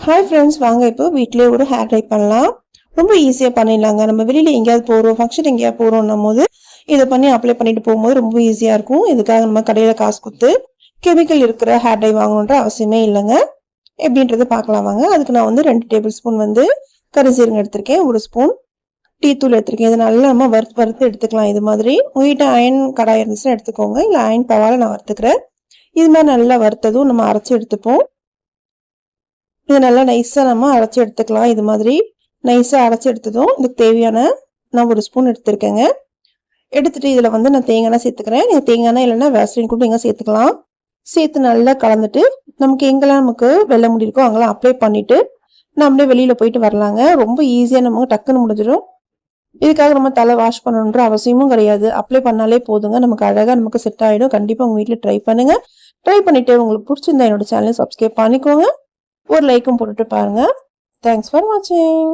Hi friends, வாங்க இப்போ வீட்டிலே ஒரு ஹேர் டை பண்ணலாம். ரொம்ப ஈஸியாக பண்ணிடலாங்க. நம்ம வெளியில் எங்கேயாவது போகிறோம், ஃபங்க்ஷன் எங்கேயாவது போகிறோம்னும் போது இதை பண்ணி அப்ளை பண்ணிட்டு போகும்போது ரொம்ப ஈஸியாக இருக்கும். இதுக்காக நம்ம கடையில் காசு கொடுத்து கெமிக்கல் இருக்கிற ஹேர் டை வாங்கணுன்ற அவசியமே இல்லைங்க. எப்படின்றத பார்க்கலாம் வாங்க. அதுக்கு நான் 2 டேபிள் ஸ்பூன் கரிசீரகம் எடுத்திருக்கேன், 1 ஸ்பூன் டீ தூள் எடுத்திருக்கேன். இதை நல்லா நம்ம வறுத்து எடுத்துக்கலாம். இது மாதிரி உங்கள்கிட்ட அயன் கடாய் இருந்துச்சுன்னா எடுத்துக்கோங்க, இல்லை அயன் தவால நான் வறுத்துக்கிறேன். இது மாதிரி நல்லா வறுத்ததும் நம்ம அரைச்சி எடுத்துப்போம். இது நல்லா நைஸாக நம்ம அரைச்சி எடுத்துக்கலாம். இது மாதிரி நைஸாக அரைச்சி எடுத்ததும் இதுக்கு தேவையான நான் 1 ஸ்பூன் எடுத்துருக்கேங்க. எடுத்துட்டு இதில் நான் தேங்காய் எண்ணெய் சேர்த்துக்கிறேன். நீங்கள் தேங்காய் எண்ணெய் இல்லைன்னா வேஸ்லின் கூட நீங்கள் சேர்த்துக்கலாம். சேர்த்து நல்லா கலந்துட்டு நமக்கு வெள்ளை முடி இருக்கோ அங்கெல்லாம் அப்ளை பண்ணிவிட்டு நம்மளே வெளியில் போயிட்டு வரலாங்க. ரொம்ப ஈஸியாக நமக்கு டக்குன்னு முடிஞ்சிடும். இதுக்காக நம்ம தலை வாஷ் பண்ணணுன்ற அவசியமும் கிடையாது. அப்ளை பண்ணாலே போதுங்க, நமக்கு அழகாக செட் ஆகிடும். கண்டிப்பாக உங்கள் வீட்டில் ட்ரை பண்ணுங்கள். ட்ரை பண்ணிவிட்டு உங்களுக்கு பிடிச்சிருந்தா என்னோட சேனலை சப்ஸ்கிரைப் பண்ணிக்கோங்க. ஒரு லைக்கும் போட்டுட்டு பாருங்க. தேங்க்ஸ் ஃபார் வாட்சிங்.